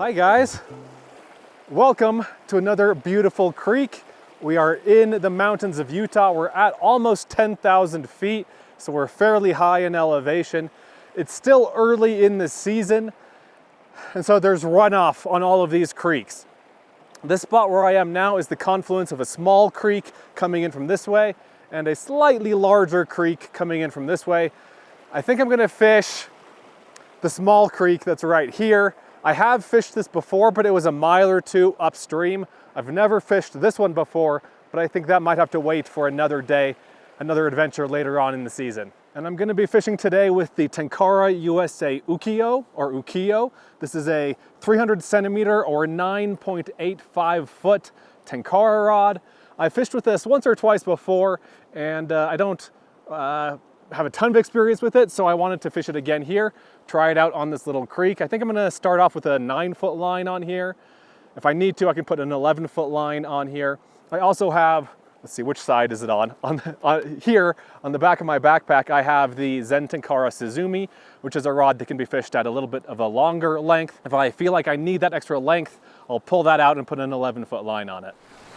Hi guys, welcome to another beautiful creek. We are in the mountains of Utah. We're at almost 10,000 feet, so we're fairly high in elevation. It's still early in the season, and so there's runoff on all of these creeks. This spot where I am now is the confluence of a small creek coming in from this way and a slightly larger creek coming in from this way. I think I'm gonna fish the small creek that's right here. I have fished this before, but it was a mile or two upstream. I've never fished this one before, but I think that might have to wait for another day, another adventure later on in the season. And I'm gonna be fishing today with the Tenkara USA Ukiyo, or Ukiyo. This is a 300 centimeter or 9.85 foot Tenkara rod. I fished with this once or twice before, and I don't have a ton of experience with it, so I wanted to fish it again here, try it out on this little creek. I think I'm gonna start off with a 9-foot line on here. If I need to, I can put an 11-foot line on here. I also have, let's see, which side is it on? Here, on the back of my backpack, I have the Zen Tenkara Suzumi, which is a rod that can be fished at a little bit of a longer length. If I feel like I need that extra length, I'll pull that out and put an 11-foot line on it.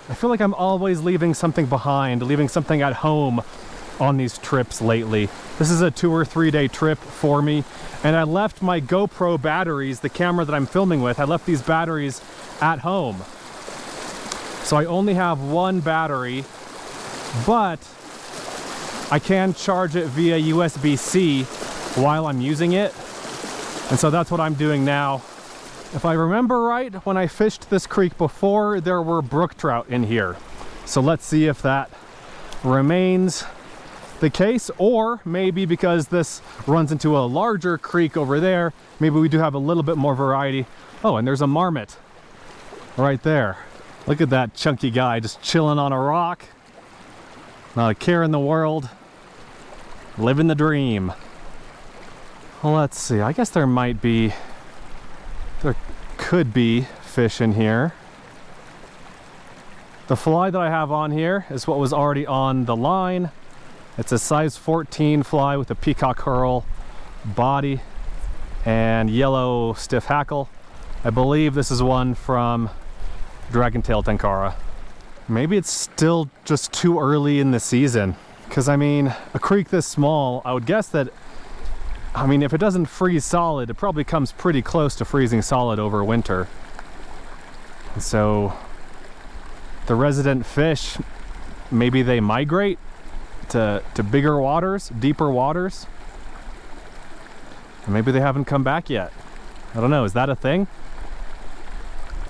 I feel like I'm always leaving something behind, leaving something at home on these trips lately. This is a 2 or 3 day trip for me, and I left my GoPro batteries, the camera that I'm filming with, I left these batteries at home. So I only have one battery, but I can charge it via USB-C while I'm using it. And so that's what I'm doing now. If I remember right, when I fished this creek before, there were brook trout in here. So let's see if that remains the case, or maybe because this runs into a larger creek over there, maybe we do have a little bit more variety. Oh, and there's a marmot right there. Look at that chunky guy just chilling on a rock. Not a care in the world. Living the dream. Well, let's see. I guess there could be fish in here. The fly that I have on here is what was already on the line. It's a size 14 fly with a peacock herl body and yellow stiff hackle. I believe this is one from Dragon Tail Tenkara. Maybe it's still just too early in the season, because I mean, a creek this small, I would guess that, I mean, if it doesn't freeze solid, it probably comes pretty close to freezing solid over winter. And so the resident fish, maybe they migrate to bigger waters, deeper waters. And maybe they haven't come back yet. I don't know, is that a thing?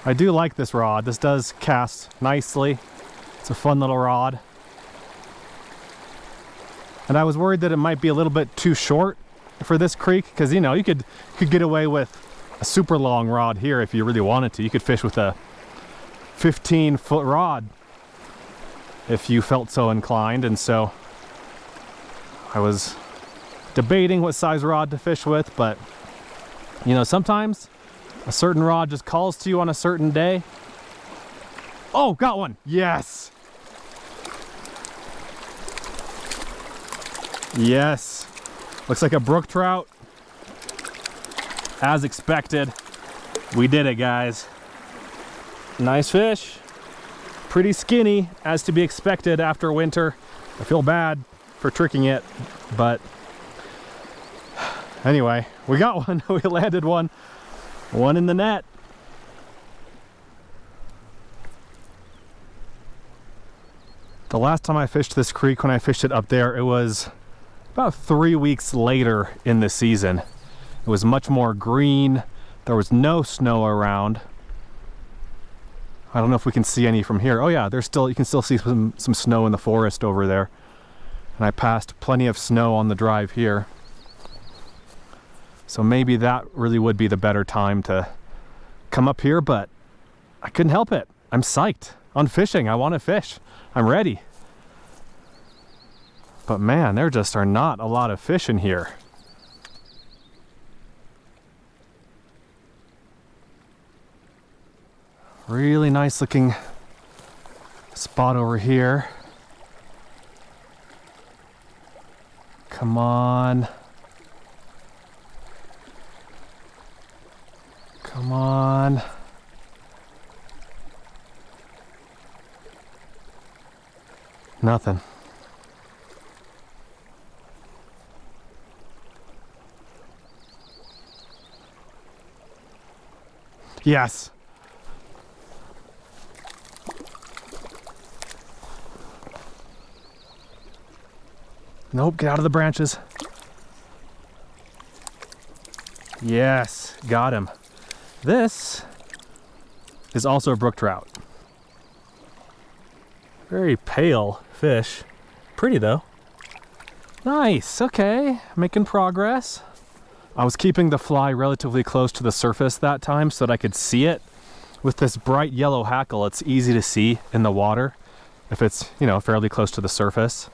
I do like this rod. This does cast nicely. It's a fun little rod. And I was worried that it might be a little bit too short for this creek, because you know, you could get away with a super long rod here if you really wanted to. You could fish with a 15-foot rod if you felt so inclined, and so I was debating what size rod to fish with, but you know, sometimes a certain rod just calls to you on a certain day. Oh, got one. Yes. Yes. Looks like a brook trout. As expected. We did it, guys. Nice fish. Pretty skinny, as to be expected after winter. I feel bad for tricking it, but anyway, we got one. We landed one in the net. The last time I fished this creek, when I fished it up there, it was about 3 weeks later in the season. It was much more green. There was no snow around. I don't know if we can see any from here. Oh yeah, you can still see some snow in the forest over there. And I passed plenty of snow on the drive here. So maybe that really would be the better time to come up here, but I couldn't help it. I'm psyched on fishing. I want to fish. I'm ready. But man, there just are not a lot of fish in here. Really nice looking spot over here. Come on. Come on. Nothing. Yes. Nope, get out of the branches. Yes, got him. This is also a brook trout. Very pale fish. Pretty though. Nice, okay, making progress. I was keeping the fly relatively close to the surface that time so that I could see it. With this bright yellow hackle, it's easy to see in the water if it's, you know, fairly close to the surface.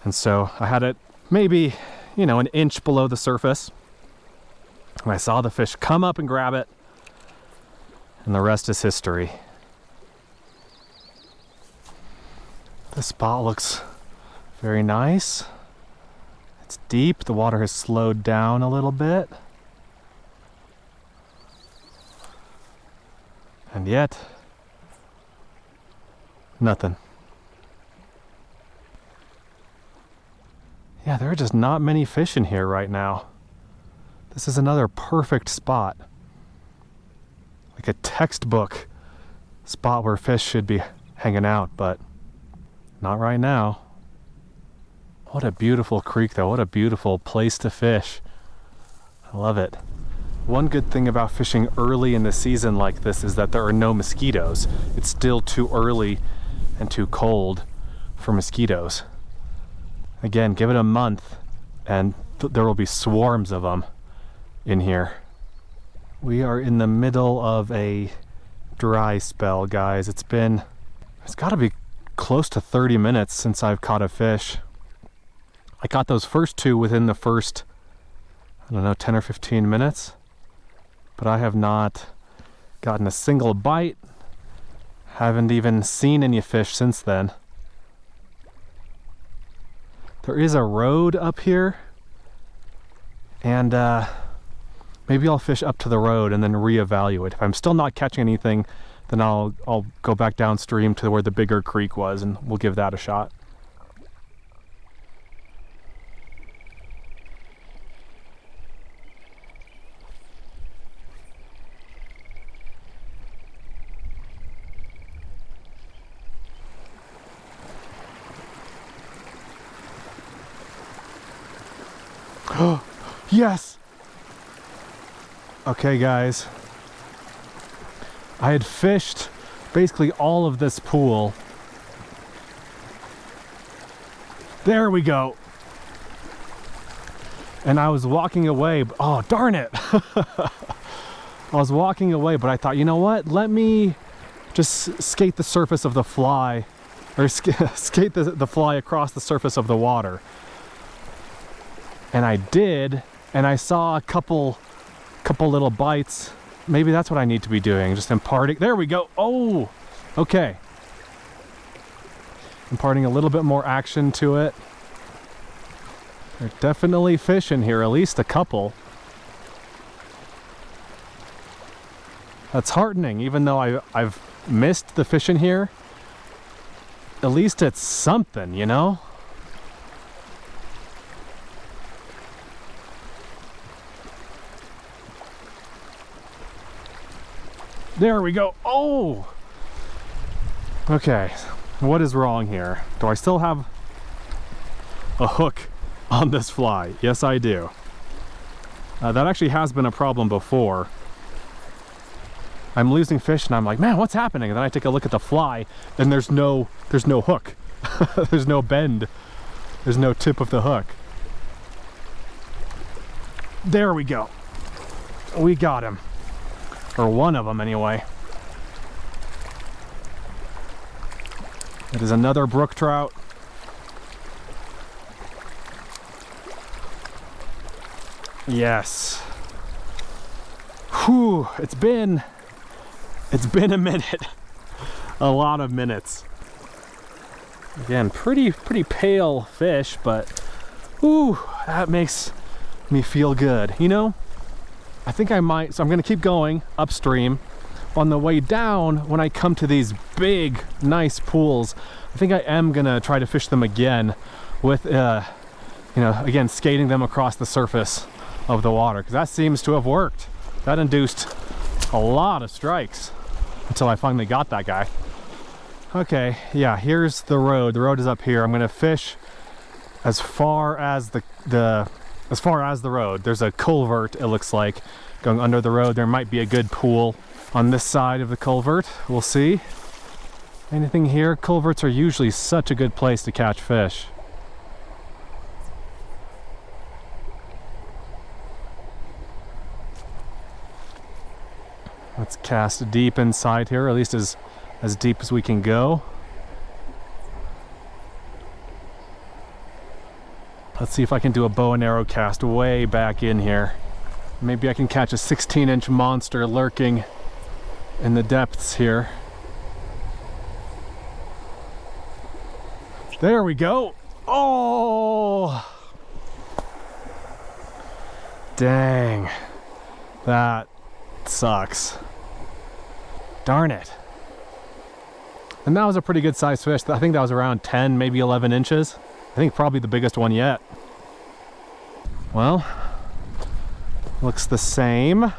And so I had it maybe, you know, an inch below the surface. And I saw the fish come up and grab it. And the rest is history. This spot looks very nice. It's deep, the water has slowed down a little bit. And yet, nothing. Yeah, there are just not many fish in here right now. This is another perfect spot. Like a textbook spot where fish should be hanging out, but not right now. What a beautiful creek though, what a beautiful place to fish. I love it. One good thing about fishing early in the season like this is that there are no mosquitoes. It's still too early and too cold for mosquitoes. Again, give it a month and there will be swarms of them in here. We are in the middle of a dry spell, guys. It's got to be close to 30 minutes since I've caught a fish. I caught those first two within the first, I don't know, 10 or 15 minutes. But I have not gotten a single bite. Haven't even seen any fish since then. There is a road up here. And maybe I'll fish up to the road and then reevaluate. If I'm still not catching anything, then I'll go back downstream to where the bigger creek was and we'll give that a shot. Yes! Okay, guys. I had fished basically all of this pool. There we go. And I was walking away. Oh, darn it. I was walking away, but I thought, you know what? Let me just skate the surface of the fly, or skate the fly across the surface of the water. And I did, and I saw a couple little bites. Maybe that's what I need to be doing, just imparting. There we go. Oh, okay. Imparting a little bit more action to it. There are definitely fish in here, at least a couple. That's heartening, even though I've missed the fish in here. At least it's something, you know? There we go. Oh! Okay, what is wrong here? Do I still have a hook on this fly? Yes, I do. That actually has been a problem before. I'm losing fish and I'm like, man, what's happening? And then I take a look at the fly and there's no hook. There's no bend. There's no tip of the hook. There we go. We got him. Or one of them anyway. It is another brook trout. Yes. Whew, it's been a minute. A lot of minutes. Again, pretty pale fish, but ooh, that makes me feel good. You know, I think I might, so I'm gonna keep going upstream. On the way down, when I come to these big, nice pools, I think I am gonna try to fish them again with, you know, again, skating them across the surface of the water, because that seems to have worked. That induced a lot of strikes until I finally got that guy. Okay, yeah, here's the road. The road is up here. I'm gonna fish as far as the road. There's a culvert, it looks like, going under the road. There might be a good pool on this side of the culvert. We'll see. Anything here? Culverts are usually such a good place to catch fish. Let's cast deep inside here, at least as deep as we can go. Let's see if I can do a bow and arrow cast way back in here. Maybe I can catch a 16-inch monster lurking in the depths here. There we go. Oh! Dang. That sucks. Darn it. And that was a pretty good sized fish. I think that was around 10, maybe 11 inches. I think probably the biggest one yet. Well, looks the same,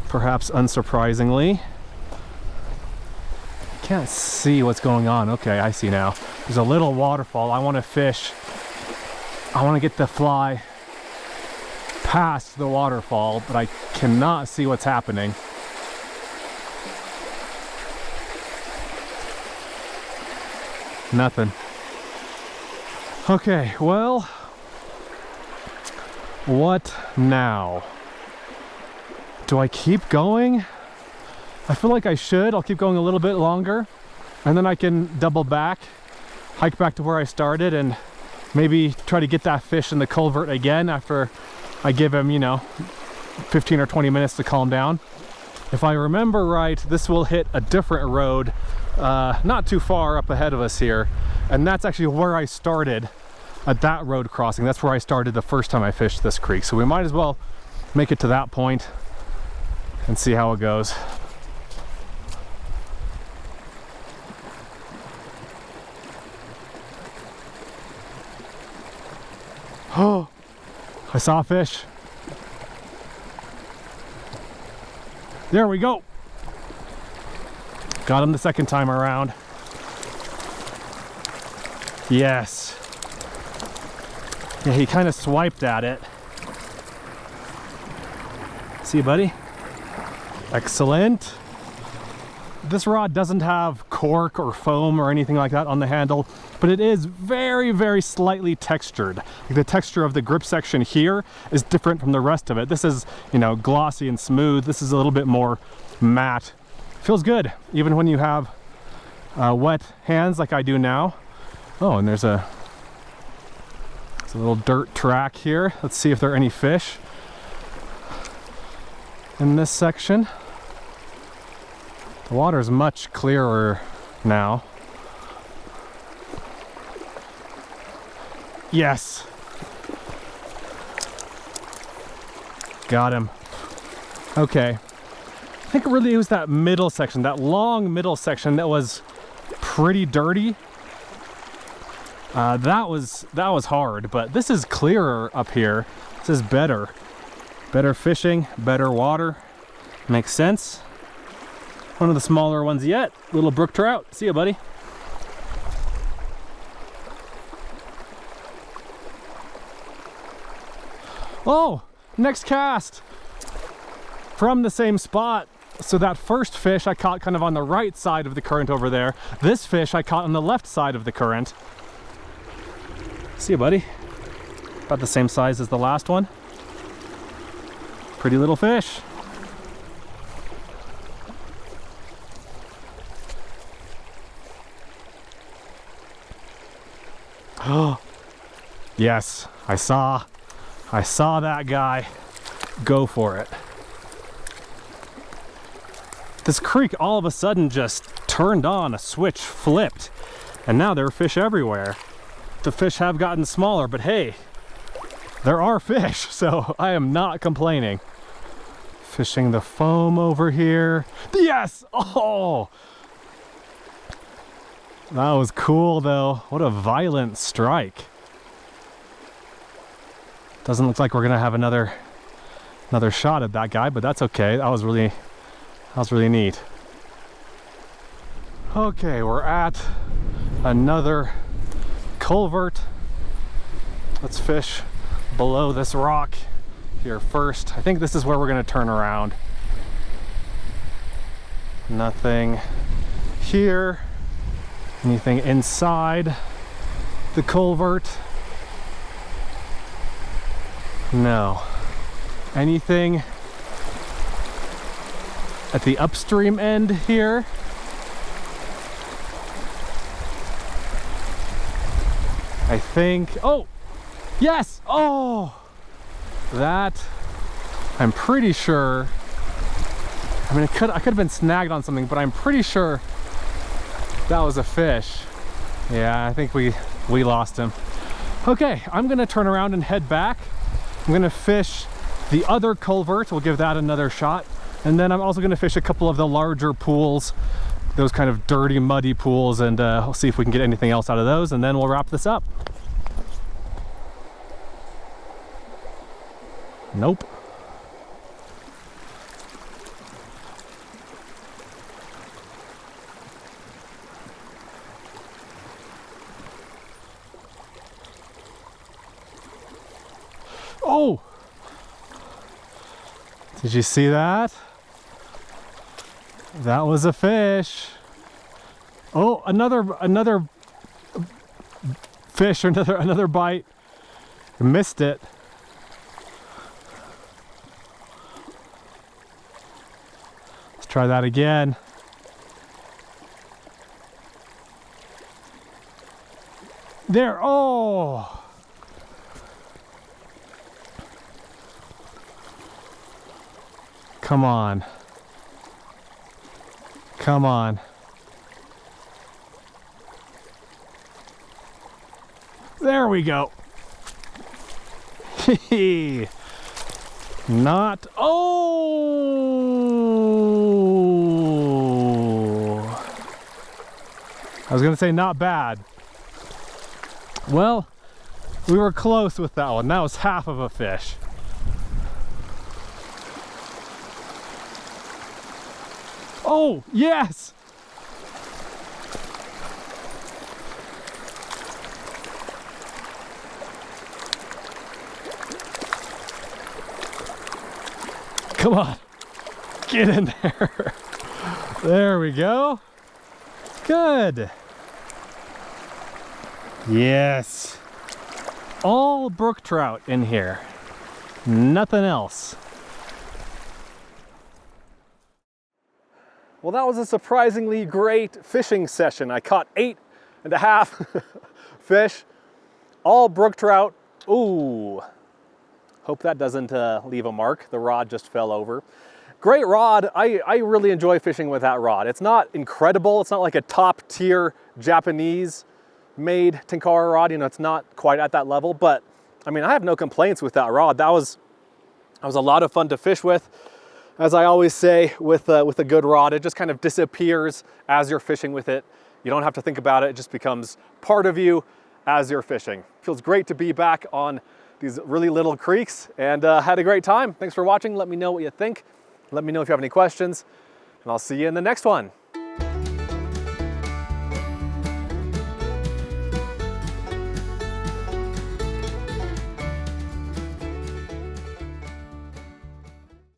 perhaps unsurprisingly. Can't see what's going on. Okay, I see now. There's a little waterfall. I want to fish. I want to get the fly past the waterfall, but I cannot see what's happening. Nothing. Okay, well, what now? Do I keep going? I feel like I should. I'll keep going a little bit longer, and then I can double back, hike back to where I started, and maybe try to get that fish in the culvert again after I give him, you know, 15 or 20 minutes to calm down. If I remember right, this will hit a different road not too far up ahead of us here, and that's actually where I started at that road crossing. That's where I started the first time I fished this creek, so we might as well make it to that point and see how it goes. Oh, I saw a fish. There we go. Got him the second time around. Yes. Yeah, he kind of swiped at it. See you, buddy? Excellent. This rod doesn't have cork or foam or anything like that on the handle, but it is very, very slightly textured. Like the texture of the grip section here is different from the rest of it. This is, you know, glossy and smooth. This is a little bit more matte. Feels good, even when you have wet hands like I do now. Oh, and there's a little dirt track here. Let's see if there are any fish in this section. The water is much clearer now. Yes. Got him. Okay. I think really it was that middle section, that long middle section that was pretty dirty. That was hard, but this is clearer up here. This is better. Better fishing, better water. Makes sense. One of the smaller ones yet. Little brook trout. See ya, buddy. Oh, next cast from the same spot. So that first fish I caught kind of on the right side of the current over there. This fish I caught on the left side of the current. See ya, buddy. About the same size as the last one. Pretty little fish. Oh, yes, I saw that guy go for it. This creek all of a sudden just turned on, a switch flipped, and now there are fish everywhere. The fish have gotten smaller, but hey, there are fish, so I am not complaining. Fishing the foam over here. Yes! Oh! That was cool though. What a violent strike. Doesn't look like we're gonna have another shot at that guy, but that's okay. That was really neat. Okay, we're at another culvert. Let's fish below this rock here first. I think this is where we're gonna turn around. Nothing here. Anything inside the culvert? No. Anything at the upstream end here? I think, oh, yes, oh, that, I'm pretty sure, I mean, I could have been snagged on something, but I'm pretty sure that was a fish. Yeah, I think we lost him. Okay, I'm gonna turn around and head back. I'm gonna fish the other culvert, we'll give that another shot. And then I'm also gonna fish a couple of the larger pools, those kind of dirty, muddy pools, and we'll see if we can get anything else out of those, and then we'll wrap this up. Nope. Oh! Did you see that? That was a fish. Oh, another fish, or another bite. I missed it. Let's try that again. There, oh! Come on. Come on. There we go. Not, oh! I was gonna say not bad. Well, we were close with that one. That was half of a fish. Oh, yes! Come on, get in there. There we go. Good. Yes. All brook trout in here. Nothing else. Well, that was a surprisingly great fishing session. I caught 8.5 fish, all brook trout. Ooh, hope that doesn't leave a mark. The rod just fell over. Great rod. I really enjoy fishing with that rod. It's not incredible. It's not like a top tier Japanese made Tenkara rod. You know, it's not quite at that level, but I mean, I have no complaints with that rod. That was a lot of fun to fish with. As I always say, with a good rod, it just kind of disappears as you're fishing with it. You don't have to think about it. It just becomes part of you as you're fishing. Feels great to be back on these really little creeks, and had a great time. Thanks for watching. Let me know what you think. Let me know if you have any questions, and I'll see you in the next one.